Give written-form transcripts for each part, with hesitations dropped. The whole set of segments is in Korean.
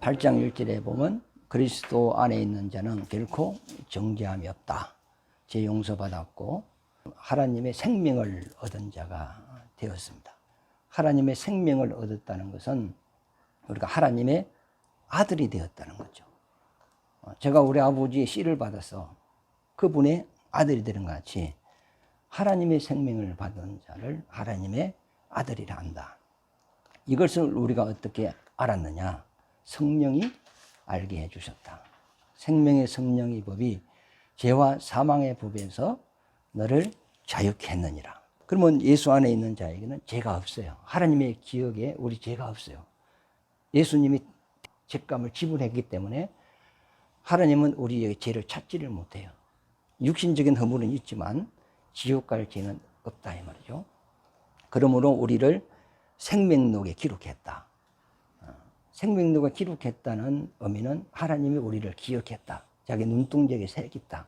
8장 1절에 보면 그리스도 안에 있는 자는 결코 정죄함이 없다. 죄 용서받았고 하나님의 생명을 얻은 자가 되었습니다. 하나님의 생명을 얻었다는 것은 우리가 하나님의 아들이 되었다는 거죠. 제가 우리 아버지의 씨를 받아서 그분의 아들이 되는 것 같이 하나님의 생명을 받은 자를 하나님의 아들이라 한다. 이것을 우리가 어떻게 알았느냐? 성령이 알게 해주셨다. 생명의 성령의 법이 죄와 사망의 법에서 너를 자유케 했느니라. 그러면 예수 안에 있는 자에게는 죄가 없어요. 하나님의 기억에 우리 죄가 없어요. 예수님이 죄값을 지불했기 때문에 하나님은 우리의 죄를 찾지를 못해요. 육신적인 허물은 있지만 지옥 갈 죄는 없다 이 말이죠. 그러므로 우리를 생명록에 기록했다. 생명록에 기록했다는 의미는 하나님이 우리를 기억했다. 자기 눈동자에 새겼다.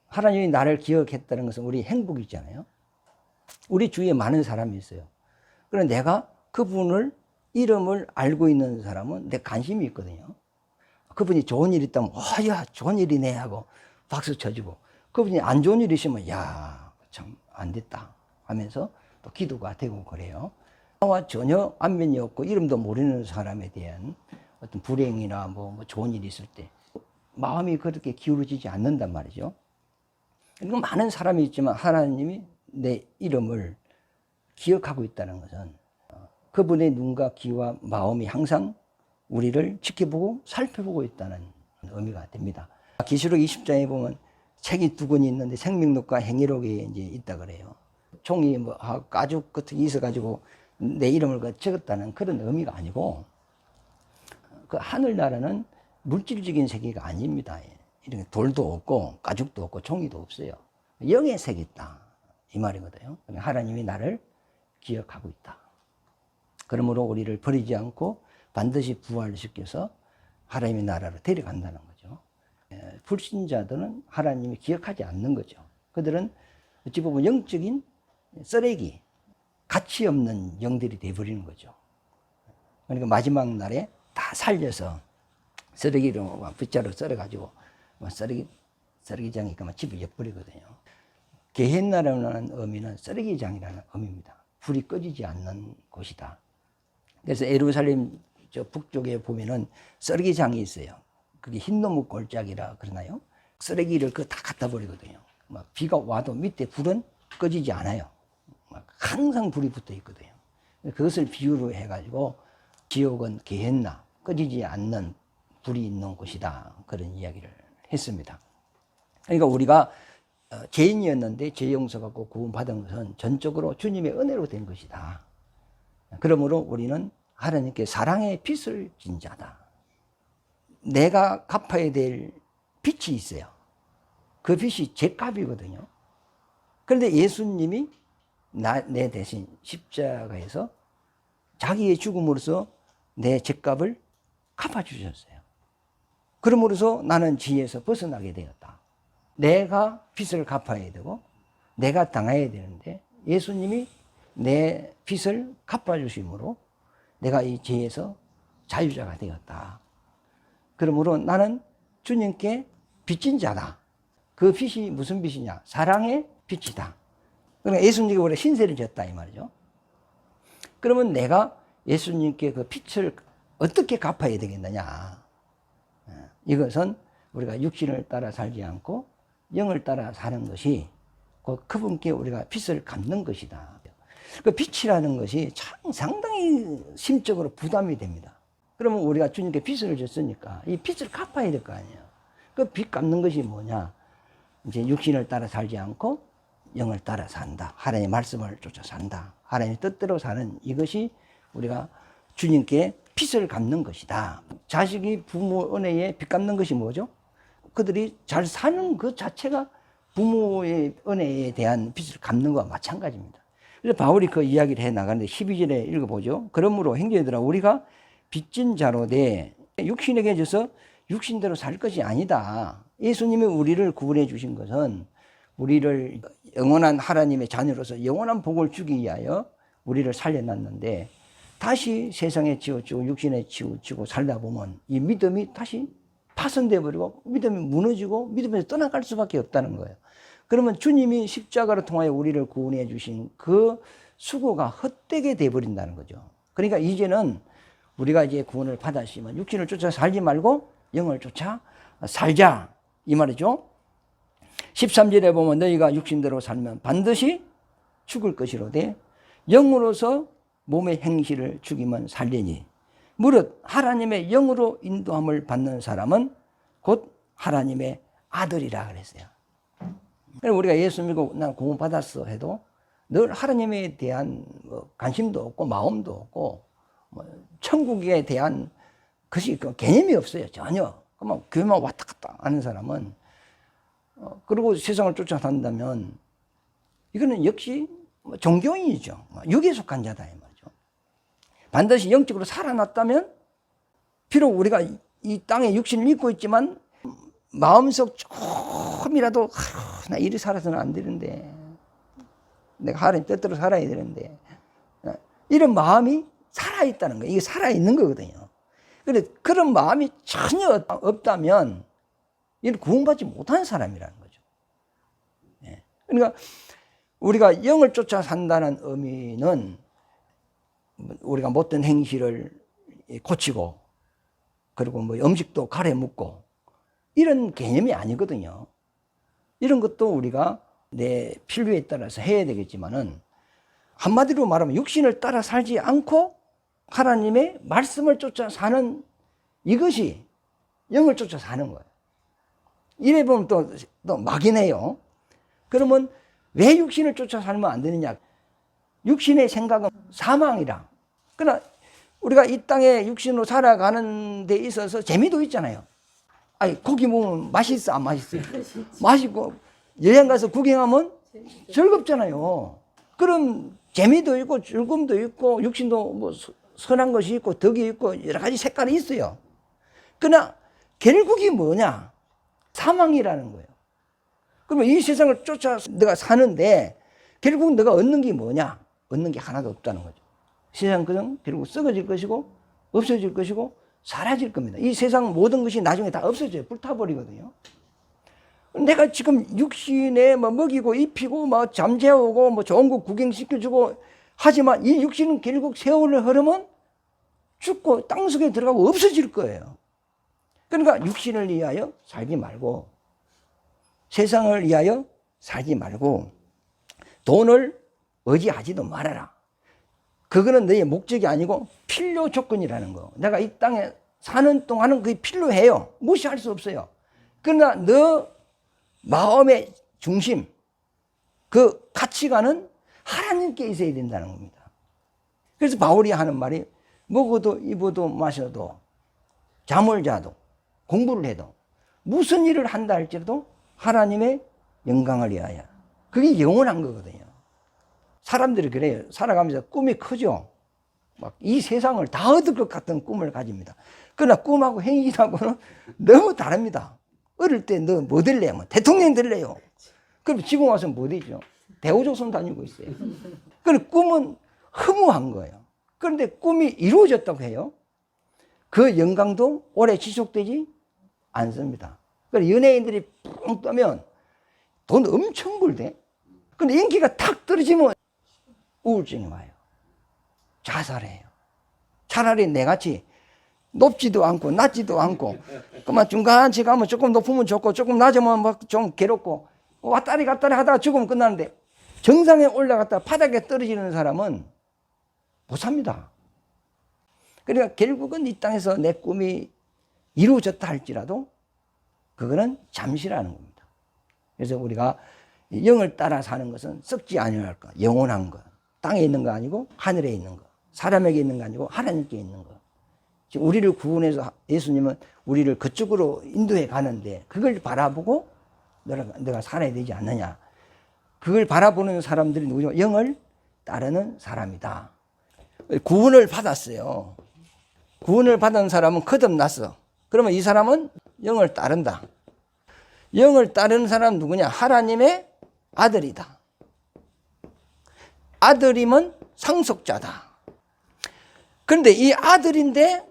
하나님이 나를 기억했다는 것은 우리 행복이잖아요. 우리 주위에 많은 사람이 있어요. 그런데 내가 그분을 이름을 알고 있는 사람은 내 관심이 있거든요. 그분이 좋은 일 있다면 야 좋은 일이네 하고 박수 쳐주고, 그분이 안 좋은 일 있으면 야 참 안 됐다 하면서 또 기도가 되고 그래요. 나와 전혀 안면이 없고 이름도 모르는 사람에 대한 어떤 불행이나 뭐 좋은 일이 있을 때 마음이 그렇게 기울어지지 않는단 말이죠. 그러니까 많은 사람이 있지만 하나님이 내 이름을 기억하고 있다는 것은 그분의 눈과 귀와 마음이 항상 우리를 지켜보고 살펴보고 있다는 의미가 됩니다. 계시록 20장에 보면 책이 두 권이 있는데 생명록과 행위록이 이제 있다 그래요. 종이 뭐 가죽 같은 게 있어가지고 내 이름을 적었다는 그런 의미가 아니고, 그 하늘나라는 물질적인 세계가 아닙니다. 이런 돌도 없고 가죽도 없고 종이도 없어요. 영의 색이 있다 이 말이거든요. 하나님이 나를 기억하고 있다. 그러므로 우리를 버리지 않고 반드시 부활시켜서 하나님의 나라로 데려간다는 거죠. 불신자들은 하나님이 기억하지 않는 거죠. 그들은 어찌 보면 영적인 쓰레기, 가치 없는 영들이 되어버리는 거죠. 그러니까 마지막 날에 다 살려서 쓰레기로 빗자루 썰어가지고 쓰레기장에 집을 엿버리거든요. 게헨나라는 의미는 쓰레기장이라는 의미입니다. 불이 꺼지지 않는 곳이다. 그래서 예루살렘 저 북쪽에 보면은 쓰레기장이 있어요. 그게 흰노무 골짜기라 그러나요? 쓰레기를 다 갖다 버리거든요. 막 비가 와도 밑에 불은 꺼지지 않아요. 막 항상 불이 붙어 있거든요. 그것을 비유로 해가지고 지옥은 게헨나, 꺼지지 않는 불이 있는 곳이다. 그런 이야기를 했습니다. 그러니까 우리가 죄인이었는데 죄 용서받고 구원받은 것은 전적으로 주님의 은혜로 된 것이다. 그러므로 우리는 하나님께 사랑의 빚을 진 자다. 내가 갚아야 될 빚이 있어요. 그 빚이 죄값이거든요. 그런데 예수님이 내 대신 십자가에서 자기의 죽음으로써 내 죄값을 갚아주셨어요. 그러므로서 나는 죄에서 벗어나게 되었다. 내가 빚을 갚아야 되고 내가 당해야 되는데 예수님이 내 빚을 갚아주심으로 내가 이 죄에서 자유자가 되었다. 그러므로 나는 주님께 빚진 자다. 그 빚이 무슨 빚이냐? 사랑의 빚이다. 그러니까 예수님께 우리가 신세를 졌다 이 말이죠. 그러면 내가 예수님께 그 빚을 어떻게 갚아야 되겠느냐? 이것은 우리가 육신을 따라 살지 않고 영을 따라 사는 것이 그분께 우리가 빚을 갚는 것이다. 그 빚이라는 것이 참 상당히 심적으로 부담이 됩니다. 그러면 우리가 주님께 빚을 졌으니까 이 빚을 갚아야 될 거 아니에요. 그 빚 갚는 것이 뭐냐? 이제 육신을 따라 살지 않고 영을 따라 산다. 하나님의 말씀을 쫓아 산다. 하나님의 뜻대로 사는 이것이 우리가 주님께 빚을 갚는 것이다. 자식이 부모 은혜에 빚 갚는 것이 뭐죠? 그들이 잘 사는 그 자체가 부모의 은혜에 대한 빚을 갚는 것과 마찬가지입니다. 그래서 바울이 그 이야기를 해 나가는데 12절에 읽어보죠. 그러므로 형제들아 우리가 빚진 자로 돼 육신에게 져서 육신대로 살 것이 아니다. 예수님이 우리를 구원해 주신 것은 우리를 영원한 하나님의 자녀로서 영원한 복을 주기 위하여 우리를 살려놨는데 다시 세상에 치우치고 육신에 치우치고 살다 보면 이 믿음이 다시 파손돼 버리고 믿음이 무너지고 믿음에서 떠나갈 수밖에 없다는 거예요. 그러면 주님이 십자가를 통하여 우리를 구원해 주신 그 수고가 헛되게 돼 버린다는 거죠. 그러니까 이제는 우리가 이제 구원을 받았으면 육신을 쫓아 살지 말고 영을 쫓아 살자 이 말이죠. 13절에 보면 너희가 육신대로 살면 반드시 죽을 것이로되 영으로서 몸의 행실을 죽이면 살리니 무릇 하나님의 영으로 인도함을 받는 사람은 곧 하나님의 아들이라 그랬어요. 우리가 예수 믿고 난 구원 받았어 해도 늘 하나님에 대한 관심도 없고 마음도 없고 천국에 대한 것이 개념이 없어요. 전혀. 그만 교회만 왔다 갔다 하는 사람은 그리고 세상을 쫓아 산다면 이거는 역시 종교인이죠. 육에 속한 자다 이 말이죠. 반드시 영적으로 살아났다면 비록 우리가 이 땅에 육신을 입고 있지만 마음속 조금이라도 나 이리 살아서는 안 되는데 내가 하나님 뜻대로 살아야 되는데 이런 마음이 살아있다는 거예요. 이게 살아있는 거거든요. 그런데 그런 마음이 전혀 없다면 이는 구원받지 못한 사람이라는 거죠. 그러니까 우리가 영을 쫓아 산다는 의미는 우리가 못된 행실을 고치고 그리고 뭐 음식도 가래 묻고 이런 개념이 아니거든요. 이런 것도 우리가 내 필요에 따라서 해야 되겠지만은 한마디로 말하면 육신을 따라 살지 않고 하나님의 말씀을 쫓아 사는 이것이 영을 쫓아 사는 거예요. 이래 보면 또 막이네요. 그러면 왜 육신을 쫓아 살면 안 되느냐? 육신의 생각은 사망이라. 그러나 우리가 이 땅에 육신으로 살아가는 데 있어서 재미도 있잖아요. 아니, 고기 먹으면 맛있어, 안 맛있어요? 맛있고, 여행 가서 구경하면 즐겁잖아요. 그럼 재미도 있고, 즐거움도 있고, 육신도 뭐 선한 것이 있고, 덕이 있고, 여러 가지 색깔이 있어요. 그러나 결국이 뭐냐? 사망이라는 거예요. 그러면 이 세상을 쫓아 내가 사는데 결국 내가 얻는 게 뭐냐? 얻는 게 하나도 없다는 거죠. 세상 그냥 결국 썩어질 것이고 없어질 것이고 사라질 겁니다. 이 세상 모든 것이 나중에 다 없어져요. 불타버리거든요. 내가 지금 육신에 뭐 먹이고 입히고 뭐 잠재우고 뭐 좋은 거 구경시켜주고 하지만 이 육신은 결국 세월을 흐르면 죽고 땅속에 들어가고 없어질 거예요. 그러니까 육신을 위하여 살지 말고 세상을 위하여 살지 말고 돈을 의지하지도 말아라. 그거는 너의 목적이 아니고 필요 조건이라는 거. 내가 이 땅에 사는 동안은 그게 필요해요. 무시할 수 없어요. 그러나 너 마음의 중심, 그 가치관은 하나님께 있어야 된다는 겁니다. 그래서 바울이 하는 말이 먹어도 입어도 마셔도 잠을 자도 공부를 해도 무슨 일을 한다 할지라도 하나님의 영광을 위하여. 그게 영원한 거거든요. 사람들이 그래요. 살아가면서 꿈이 크죠. 막 이 세상을 다 얻을 것 같은 꿈을 가집니다. 그러나 꿈하고 행실하고는 너무 다릅니다. 어릴 때 너 뭐 될래요? 뭐 대통령 될래요? 그럼 지금 와서 뭐 되죠? 대우조선 다니고 있어요. 그럼 꿈은 허무한 거예요. 그런데 꿈이 이루어졌다고 해요. 그 영광도 오래 지속되지 않습니다. 그래서 연예인들이 뻥 떠면 돈 엄청 벌대. 근데 인기가 탁 떨어지면 우울증이 와요. 자살해요. 차라리 내같이 높지도 않고 낮지도 않고 그만 중간치 가면 조금 높으면 좋고 조금 낮으면 막 좀 괴롭고 왔다리 갔다리 하다가 죽으면 끝나는데 정상에 올라갔다 바닥에 떨어지는 사람은 못 삽니다. 그러니까 결국은 이 땅에서 내 꿈이 이루어졌다 할지라도 그거는 잠시라는 겁니다. 그래서 우리가 영을 따라 사는 것은 썩지 아니할 것, 영원한 것, 땅에 있는 거 아니고 하늘에 있는 것, 사람에게 있는 거 아니고 하나님께 있는 것. 지금 우리를 구원해서 예수님은 우리를 그쪽으로 인도해 가는데 그걸 바라보고 내가 살아야 되지 않느냐. 그걸 바라보는 사람들이 누구죠? 영을 따르는 사람이다. 구원을 받았어요. 구원을 받은 사람은 거듭났어. 그러면 이 사람은 영을 따른다. 영을 따르는 사람은 누구냐? 하나님의 아들이다. 아들이면 상속자다. 그런데 이 아들인데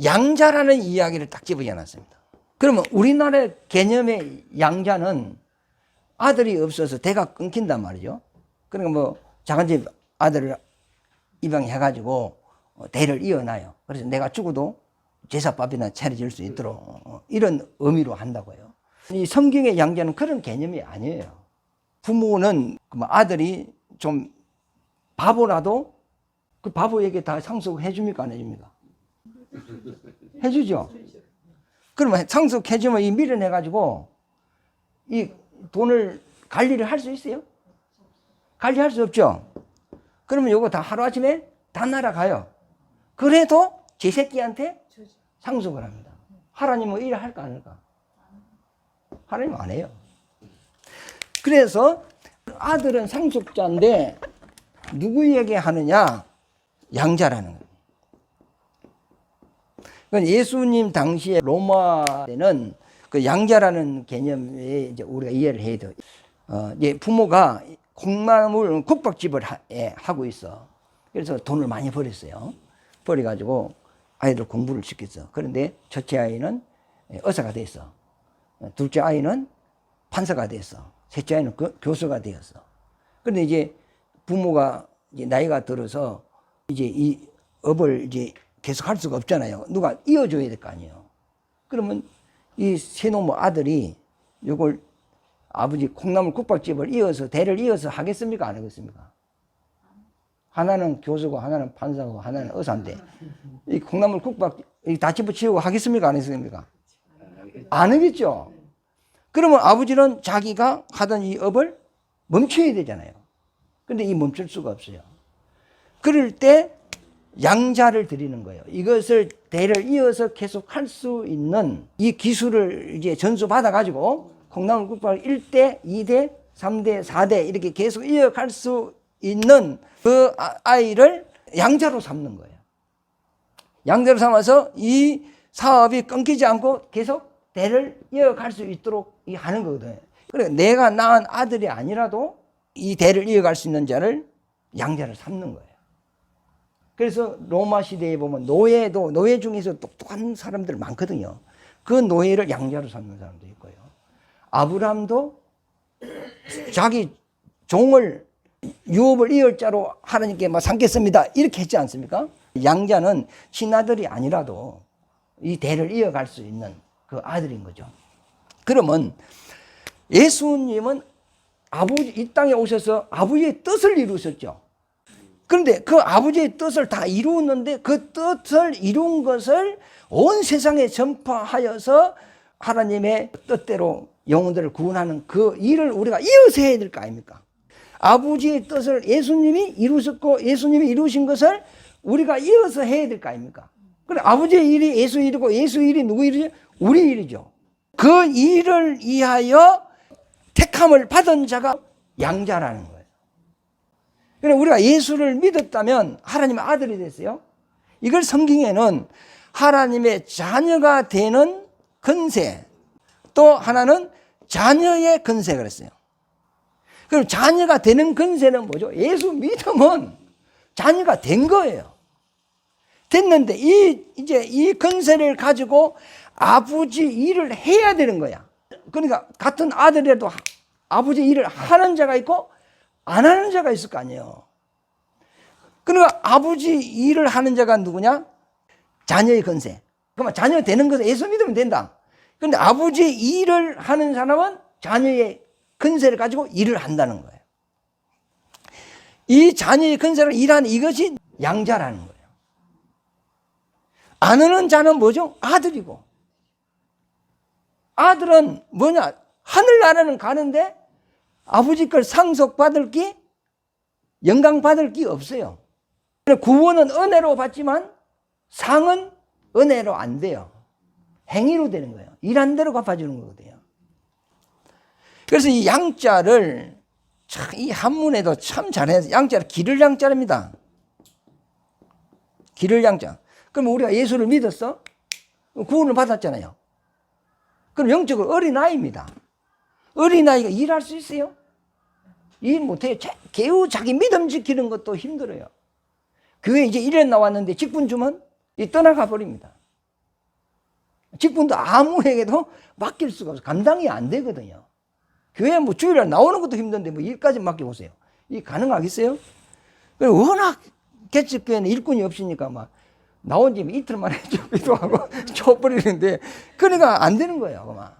양자라는 이야기를 딱 집어넣었습니다. 그러면 우리나라의 개념의 양자는 아들이 없어서 대가 끊긴단 말이죠. 그러니까 뭐 작은 집 아들을 입양해가지고 대를 이어놔요. 그래서 내가 죽어도 제사밥이나 차려질 수 있도록 이런 의미로 한다고요. 이 성경의 양자는 그런 개념이 아니에요. 부모는 아들이 좀 바보라도 그 바보에게 다 상속해 줍니까 안 해줍니까? 해주죠. 그러면 상속해주면 이 밀어내가지고 이 돈을 관리를 할 수 있어요? 관리할 수 없죠. 그러면 요거 다 하루아침에 다 날아가요. 그래도 제 새끼한테 상속을 합니다. 하나님은 일을 할까 안 할까? 하나님 안 해요. 그래서 아들은 상속자인데 누구에게 하느냐? 양자라는 거예요. 예수님 당시에 로마에는 그 양자라는 개념에 이제 우리가 이해를 해야 돼요. 이제 부모가 콩나물 국밥집을 하고 있어. 그래서 돈을 많이 벌었어요. 벌어가지고 아이들 공부를 시켰어. 그런데 첫째 아이는 의사가 됐어. 둘째 아이는 판사가 됐어. 셋째 아이는 교수가 되었어. 그런데 이제 부모가 이제 나이가 들어서 이제 이 업을 이제 계속 할 수가 없잖아요. 누가 이어줘야 될 거 아니에요. 그러면 이 세노모 아들이 이걸 아버지 콩나물 국밥집을 이어서 대를 이어서 하겠습니까? 안 하겠습니까? 하나는 교수고 하나는 판사고 하나는 의사인데 이 콩나물 국밥 다 집어치우고 하겠습니까? 안 하겠습니까? 안 하겠죠. 그러면 아버지는 자기가 하던 이 업을 멈춰야 되잖아요. 근데 이 멈출 수가 없어요. 그럴 때 양자를 드리는 거예요. 이것을 대를 이어서 계속 할 수 있는 이 기술을 이제 전수받아 가지고 콩나물 국밥을 1대, 2대, 3대, 4대 이렇게 계속 이어갈 수 있는 그 아이를 양자로 삼는 거예요. 양자로 삼아서 이 사업이 끊기지 않고 계속 대를 이어갈 수 있도록 하는 거거든요. 그래 내가 낳은 아들이 아니라도 이 대를 이어갈 수 있는 자를 양자를 삼는 거예요. 그래서 로마 시대에 보면 노예 중에서 똑똑한 사람들 많거든요. 그 노예를 양자로 삼는 사람도 있고요. 아브라함도 자기 종을 유업을 이을 자로 하나님께 삼겠습니다. 이렇게 했지 않습니까? 양자는 친아들이 아니라도 이 대를 이어갈 수 있는 그 아들인 거죠. 그러면 예수님은 이 땅에 오셔서 아버지의 뜻을 이루셨죠. 그런데 그 아버지의 뜻을 다 이루었는데 그 뜻을 이룬 것을 온 세상에 전파하여서 하나님의 뜻대로 영혼들을 구원하는 그 일을 우리가 이어서 해야 될 거 아닙니까? 아버지의 뜻을 예수님이 이루셨고 예수님이 이루신 것을 우리가 이어서 해야 될 거 아닙니까? 그래 아버지의 일이 예수 일이고 예수 일이 누구 일이죠? 우리 일이죠. 그 일을 위하여 택함을 받은 자가 양자라는 거예요. 그러니까 우리가 예수를 믿었다면 하나님의 아들이 됐어요. 이걸 성경에는 하나님의 자녀가 되는 권세, 또 하나는 자녀의 권세 그랬어요. 그럼 자녀가 되는 권세는 뭐죠? 예수 믿으면 자녀가 된 거예요. 됐는데 이제 이 권세를 가지고 아버지 일을 해야 되는 거야. 그러니까 같은 아들이라도 아버지 일을 하는 자가 있고 안 하는 자가 있을 거 아니에요. 그러니까 아버지 일을 하는 자가 누구냐? 자녀의 권세. 그러면 자녀 되는 것은 예수 믿으면 된다. 그런데 아버지 일을 하는 사람은 자녀의 권세를 가지고 일을 한다는 거예요. 이 자녀의 권세를 일하는 이것이 양자라는 거예요. 안 하는 자는 뭐죠? 아들이고. 아들은 뭐냐? 하늘나라는 가는데 아버지 걸 상속받을 게 영광받을 게 없어요. 구원은 은혜로 받지만 상은 은혜로 안 돼요. 행위로 되는 거예요. 일한 대로 갚아주는 거거든요. 그래서 이 양자를 참 이 한문에도 참 잘해서 양자를 기를 양자입니다. 기를 양자. 그럼 우리가 예수를 믿었어? 구원을 받았잖아요. 그럼 영적으로 어린아이입니다. 어린아이가 일할 수 있어요? 일 못해요. 겨우 자기 믿음 지키는 것도 힘들어요. 교회 이제 1년 나왔는데 직분 주면 떠나가 버립니다. 직분도 아무에게도 맡길 수가 없어요. 감당이 안 되거든요. 교회 뭐 주일날 나오는 것도 힘든데 뭐 일까지 맡겨보세요. 이 가능하겠어요? 워낙 개척교회는 일꾼이 없으니까 막 나온 지 이틀 만에 쫓기도 하고 쳐버리는데 그러니까 안 되는 거예요. 그만.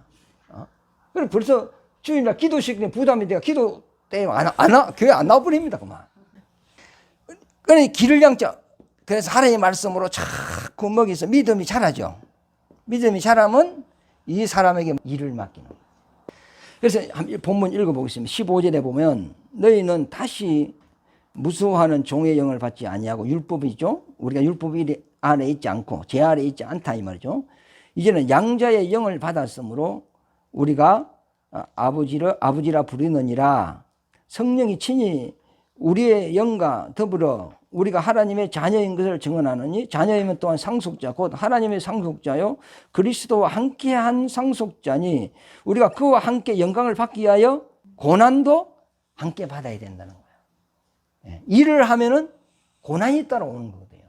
그래 벌써 주일날 기도시키는 부담이 돼가 기도 때문에 교회 안 나와버립니다. 그만. 그래 길을 양자. 그래서 하나님의 말씀으로 자꾸 먹여서 믿음이 자라죠. 믿음이 자라면 이 사람에게 일을 맡기는 거예요. 그래서 본문 읽어보겠습니다. 15절에 보면 너희는 다시 무수하는 종의 영을 받지 아니하고 율법이죠. 우리가 율법 아래 있지 않고 제 아래 있지 않다 이 말이죠. 이제는 양자의 영을 받았으므로 우리가 아버지라 부르느니라. 성령이 친히 우리의 영과 더불어 우리가 하나님의 자녀인 것을 증언하느니 자녀이면 또한 상속자 곧 하나님의 상속자요 그리스도와 함께한 상속자니 우리가 그와 함께 영광을 받기 위하여 고난도 함께 받아야 된다는 거예요. 일을 하면은 고난이 따라오는 거거든요.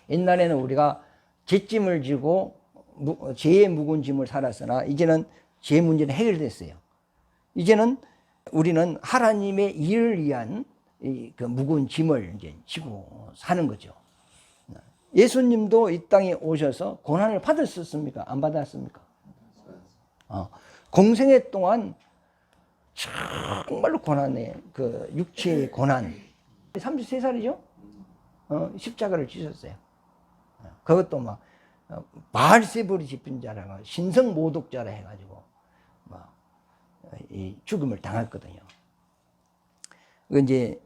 옛날에는 우리가 죄짐을 지고 죄의 묵은 짐을 살았으나 이제는 죄 문제는 해결됐어요. 이제는 우리는 하나님의 일을 위한 그 무거운 짐을 이제 지고 사는 거죠. 예수님도 이 땅에 오셔서 고난을 받으셨습니까? 안 받았습니까? 공생애 동안 정말로 고난의 그 육체의 고난. 33살이죠? 십자가를 지셨어요. 그것도 막 바알세불이 집힌 자라고 신성 모독자라 해가지고 막 이 죽음을 당했거든요. 이제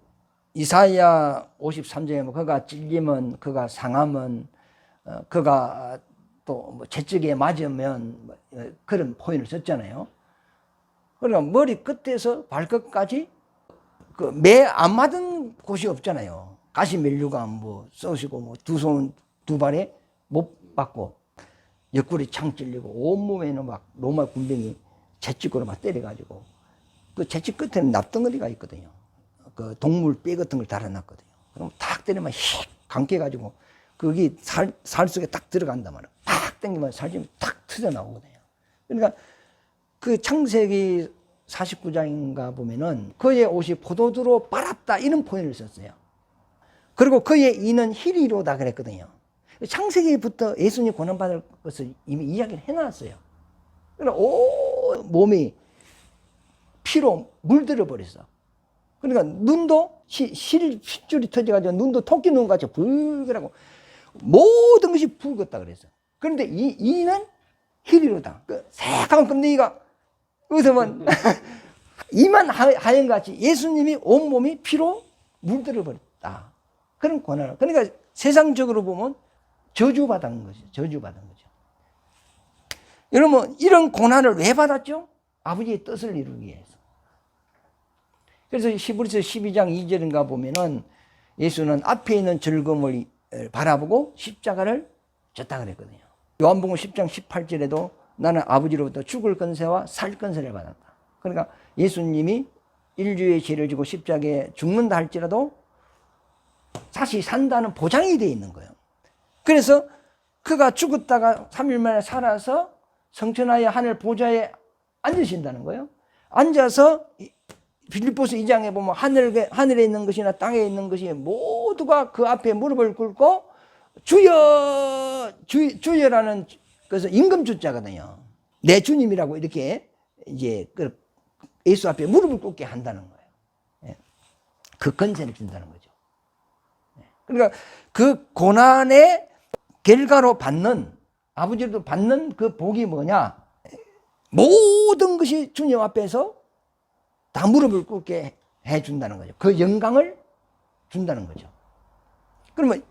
이사야 53장에 뭐 그가 찔리면 그가 상하면 그가 또 뭐 채찍에 맞으면 그런 표현을 썼잖아요. 그러니까 머리 끝에서 발끝까지 그 매 안 맞은 곳이 없잖아요. 가시 멜류관 뭐 쏘시고 뭐 두 손 두 발에 못 받고 옆구리 창 찔리고 온몸에는 막 로마 군병이 채찍으로 막 때려가지고 그 채찍 끝에는 납덩어리가 있거든요. 그 동물 뼈 같은 걸 달아놨거든요. 그럼 탁 때리면 휙 감겨가지고 거기 살 속에 딱 들어간단 말이에요. 탁 당기면 살점이 탁 터져 나오거든요. 그러니까 그 창세기 49장인가 보면은 그의 옷이 포도주로 빨았다 이런 표현을 썼어요. 그리고 그의 이는 희리로다 그랬거든요. 창세기부터 예수님이 고난받을 것을 이미 이야기를 해놨어요. 그러니까 온 몸이 피로 물들어 버렸어. 그러니까 눈도 실줄이 터져가지고 눈도 토끼 눈같이 붉으라고 모든 것이 붉었다 그랬어. 그런데 이는 희리로다. 그 새까만 껍데기가 어디서만 이만 하얀같이 예수님이 온몸이 피로 물들어 버렸다. 그런 고난을. 그러니까 세상적으로 보면 저주받은 거죠. 저주받은 거죠. 여러분 이런 고난을 왜 받았죠? 아버지의 뜻을 이루기 위해서. 그래서 히브리서 12장 2절인가 보면은 예수는 앞에 있는 즐거움을 바라보고 십자가를 졌다 그랬거든요. 요한복음 10장 18절에도 나는 아버지로부터 죽을 권세와 살 권세를 받았다. 그러니까 예수님이 인류의 죄를 지고 십자가에 죽는다 할지라도 다시 산다는 보장이 되어 있는 거예요. 그래서 그가 죽었다가 3일 만에 살아서 성천하의 하늘 보좌에 앉으신다는 거예요. 앉아서 빌립보서 2장에 보면 하늘에 있는 것이나 땅에 있는 것이 모두가 그 앞에 무릎을 꿇고 주여라는 것은 임금주자거든요. 내 주님이라고 이렇게 이제 예수 앞에 무릎을 꿇게 한다는 거예요. 그 권세를 준다는 거죠. 그러니까 그 고난의 결과로 받는 아버지도 받는 그 복이 뭐냐? 모든 것이 주님 앞에서 다 무릎을 꿇게 해준다는 거죠. 그 영광을 준다는 거죠. 그러면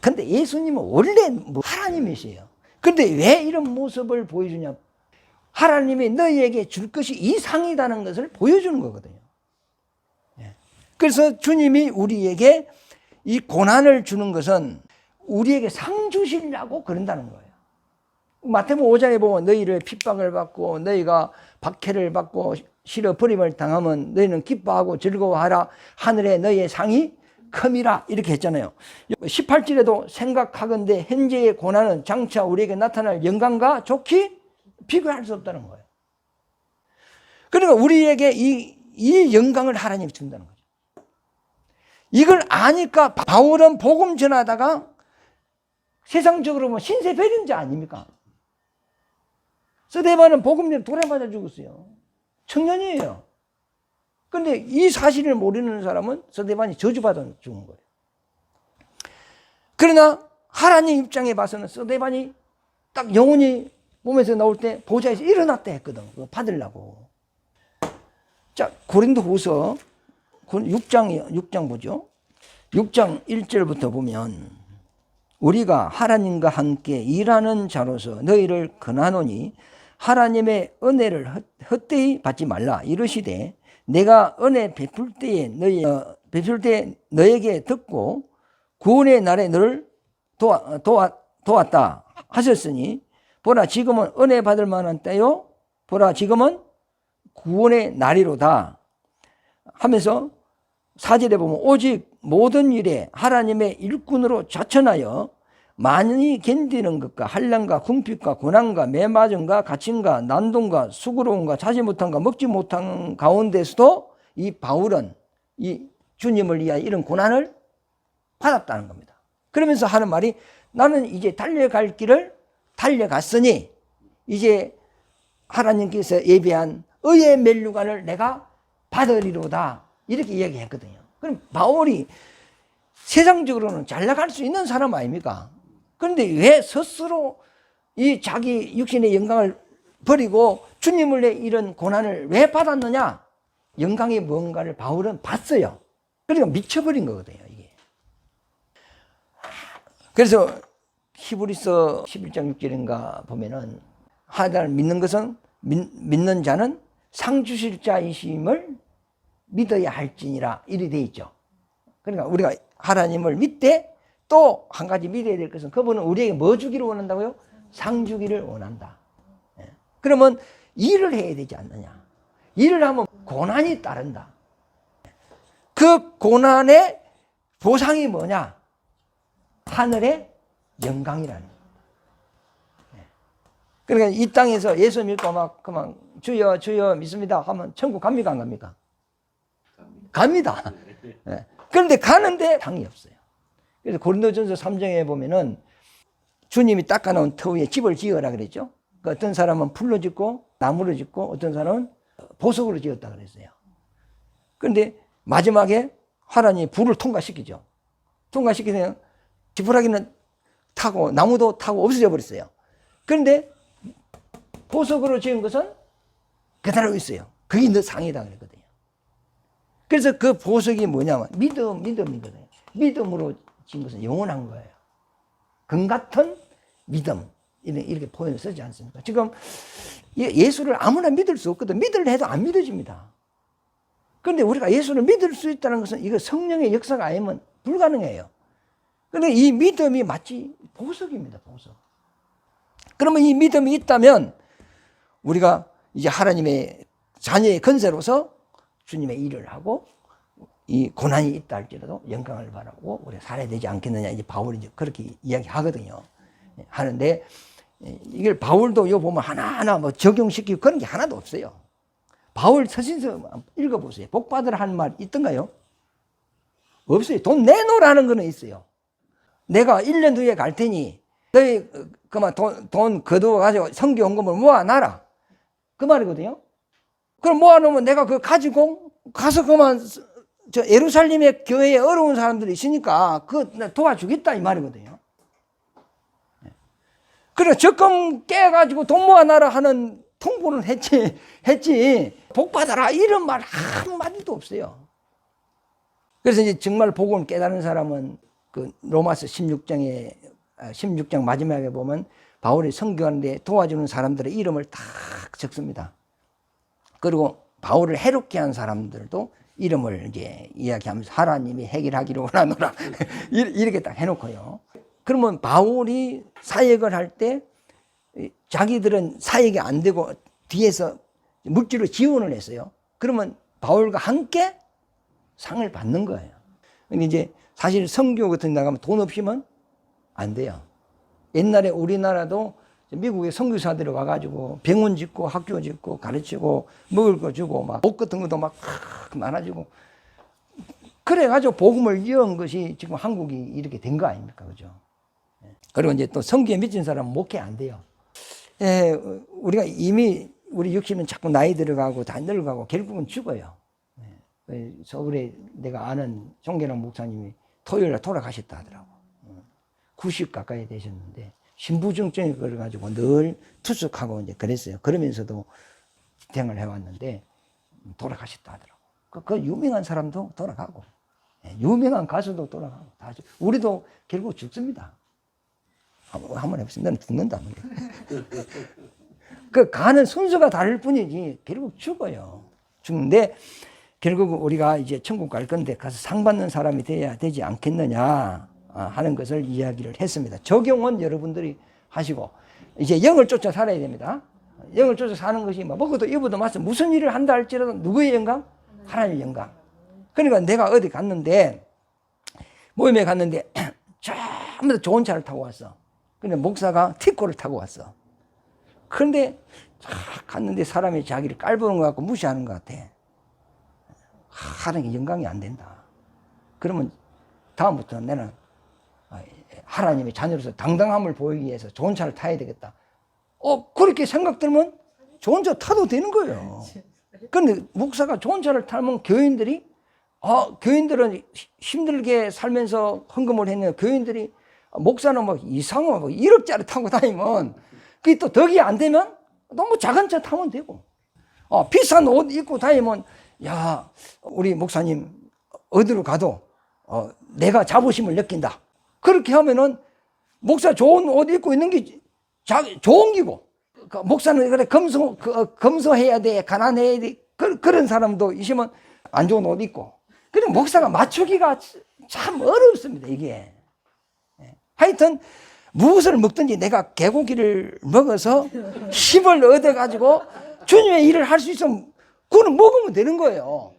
근데 예수님은 원래 하나님이세요. 그런데 왜 이런 모습을 보여주냐? 하나님이 너희에게 줄 것이 이상이라는 것을 보여주는 거거든요. 그래서 주님이 우리에게 이 고난을 주는 것은 우리에게 상 주시려고 그런다는 거예요. 마태복음 5장에 보면 너희를 핍박을 받고 너희가 박해를 받고 실어 버림을 당하면 너희는 기뻐하고 즐거워하라. 하늘에 너희의 상이 큼이라 이렇게 했잖아요. 18절에도 생각하건대 현재의 고난은 장차 우리에게 나타날 영광과 좋게 비교할 수 없다는 거예요. 그러니까 우리에게 이 영광을 하나님이 준다는 거죠. 이걸 아니까 바울은 복음 전하다가 세상적으로 보면 신세배령자 아닙니까? 스데반은 복음 전에 돌에 맞아 죽었어요. 청년이에요. 그런데 이 사실을 모르는 사람은 스데반이 저주받아 죽은 거예요. 그러나 하나님 입장에 봐서는 스데반이 딱 영혼이 몸에서 나올 때 보좌에서 일어났다 했거든. 그거 받으려고. 자, 고린도후서 6장 보죠. 6장 1절부터 보면 우리가 하나님과 함께 일하는 자로서 너희를 권하노니 하나님의 은혜를 헛되이 받지 말라. 이르시되 내가 은혜 베풀 때에 너에게 듣고 구원의 날에 너를 도왔다 하셨으니 보라 지금은 은혜 받을 만한 때요. 보라 지금은 구원의 날이로다 하면서 4절에 보면 오직 모든 일에 하나님의 일꾼으로 자천하여 많이 견디는 것과 한량과 궁핍과 고난과 매맞음과 갇힘과 난동과 수고로움과 자지 못함과 먹지 못한 가운데서도 이 바울은 이 주님을 위하여 이런 고난을 받았다는 겁니다. 그러면서 하는 말이 나는 이제 달려갈 길을 달려갔으니 이제 하나님께서 예비한 의의 면류관을 내가 받으리로다 이렇게 이야기했거든요. 그럼 바울이 세상적으로는 잘 나갈 수 있는 사람 아닙니까? 그런데 왜 스스로 이 자기 육신의 영광을 버리고 주님을 위해 이런 고난을 왜 받았느냐? 영광이 뭔가를 바울은 봤어요. 그러니까 미쳐버린 거거든요, 이게. 그래서 히브리서 11장 6절인가 보면은 하나님을 믿는 것은 믿는 자는 상 주실 자이심을 믿어야 할지니라 이리 돼 있죠. 그러니까 우리가 하나님을 믿되 또 한 가지 믿어야 될 것은 그분은 우리에게 뭐 주기를 원한다고요? 상 주기를 원한다. 그러면 일을 해야 되지 않느냐? 일을 하면 고난이 따른다. 그 고난의 보상이 뭐냐? 하늘의 영광이라는 거예요. 그러니까 이 땅에서 예수 믿고 막 그만 주여 주여 믿습니다 하면 천국 갑니까 안 갑니까? 갑니다. 그런데 가는데 상이 없어요. 그래서 고린도전서 3장에 보면은 주님이 닦아놓은 터 위에 집을 지어라 그랬죠. 그 어떤 사람은 풀로 짓고 나무로 짓고 어떤 사람은 보석으로 지었다 그랬어요. 그런데 마지막에 하나님이 불을 통과시키죠. 통과시키면 지푸라기는 타고 나무도 타고 없어져 버렸어요. 그런데 보석으로 지은 것은 그대로 있어요. 그게 너 상이다 그랬거든요. 그래서 그 보석이 뭐냐면 믿음이거든요. 믿음으로 지은 것은 영원한 거예요. 금 같은 믿음 이렇게 표현을 쓰지 않습니까? 지금 예수를 아무나 믿을 수 없거든. 믿으려 해도 안 믿어집니다. 그런데 우리가 예수를 믿을 수 있다는 것은 이거 성령의 역사가 아니면 불가능해요. 그런데 이 믿음이 마치 보석입니다. 보석. 그러면 이 믿음이 있다면 우리가 이제 하나님의 자녀의 건세로서 주님의 일을 하고 이 고난이 있다 할지라도 영광을 바라고 우리가 살아야 되지 않겠느냐. 이제 바울이 이제 그렇게 이야기하거든요. 하는데 이걸 바울도 요 보면 하나하나 뭐 적용시키고 그런 게 하나도 없어요. 바울 서신서 읽어보세요. 복 받으라 하는 말 있던가요? 없어요. 돈 내놓으라는 거는 있어요. 내가 1년 뒤에 갈 테니 너희 그만 돈 거두어가지고 성교 헌금을 모아놔라. 그 말이거든요. 그럼 모아놓으면 내가 그거 가지고 가서 그만 저 예루살렘의 교회에 어려운 사람들이 있으니까 그거 도와주겠다 이 말이거든요. 그래 적금 깨가지고 돈 모아놔라 하는 통보는 했지 복 받아라 이런 말 한마디도 없어요. 그래서 이제 정말 복음을 깨달은 사람은 그 로마서 16장 마지막에 보면 바울이 선교하는데 도와주는 사람들의 이름을 딱 적습니다. 그리고 바울을 해롭게 한 사람들도 이름을 이제 이야기하면서 하나님이 해결하기를 원하노라 이렇게 딱 해놓고요. 그러면 바울이 사역을 할 때 자기들은 사역이 안 되고 뒤에서 물질로 지원을 했어요. 그러면 바울과 함께 상을 받는 거예요. 근데 이제 사실 선교 같은 데 나가면 돈 없이면 안 돼요. 옛날에 우리나라도 미국의 선교사들이 와가지고 병원 짓고 학교 짓고 가르치고 먹을 거 주고 막 옷 같은 것도 막 나눠주고 그래가지고 복음을 이어온 것이 지금 한국이 이렇게 된 거 아닙니까? 그죠? 그리고 이제 또 성경에 미친 사람은 목회 안 돼요. 예, 우리가 이미 우리 60은 자꾸 나이 들어가고 다 늙어가고 결국은 죽어요. 예, 서울에 내가 아는 종계랑 목사님이 토요일에 돌아가셨다 하더라고. 90 가까이 되셨는데 신부증증이 걸어가지고 늘 투숙하고 이제 그랬어요. 그러면서도 지탱을 해왔는데 돌아가셨다 하더라고. 그 유명한 사람도 돌아가고, 유명한 가수도 돌아가고, 다 우리도 결국 죽습니다. 한번 해보세요. 너는 죽는다. 그 가는 순서가 다를 뿐이지 결국 죽어요. 죽는데 결국 우리가 이제 천국 갈 건데 가서 상 받는 사람이 돼야 되지 않겠느냐 하는 것을 이야기를 했습니다. 적용은 여러분들이 하시고 이제 영을 쫓아 살아야 됩니다. 영을 쫓아 사는 것이 먹어도 입어도 마찬가지. 무슨 일을 한다 할지라도 누구의 영광? 하나님의 영광. 그러니까 내가 어디 갔는데 모임에 갔는데 전부 다 좋은 차를 타고 왔어. 근데 목사가 티코를 타고 왔어. 그런데 갔는데 사람이 자기를 깔보는 것 같고 무시하는 것 같아. 하나님의 영광이 안 된다. 그러면 다음부터 나는 하나님의 자녀로서 당당함을 보이기 위해서 좋은 차를 타야 되겠다. 그렇게 생각 들면 좋은 차 타도 되는 거예요. 그런데 목사가 좋은 차를 타면 교인들은 힘들게 살면서 헌금을 했는데 교인들이 목사는 뭐 이상한 1억짜리 타고 다니면 그게 또 덕이 안 되면 너무 작은 차 타면 되고 비싼 옷 입고 다니면 야 우리 목사님 어디로 가도 내가 자부심을 느낀다. 그렇게 하면은 목사 좋은 옷 입고 있는 게 좋은 기고 목사는 그래 검소해야 돼 가난해야 돼 그런 사람도 있으면 안 좋은 옷 입고 그래 목사가 맞추기가 참 어렵습니다. 이게 하여튼 무엇을 먹든지 내가 개고기를 먹어서 힘을 얻어가지고 주님의 일을 할 수 있으면 그거는 먹으면 되는 거예요.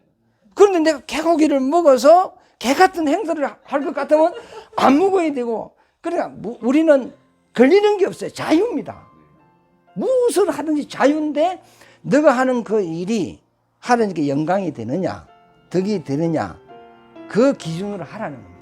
그런데 내가 개고기를 먹어서 개 같은 행동을 할 것 같으면 안 먹어야 되고 그러니까 우리는 걸리는 게 없어요. 자유입니다. 무엇을 하든지 자유인데 너가 하는 그 일이 하나님께 영광이 되느냐 덕이 되느냐 그 기준으로 하라는 겁니다.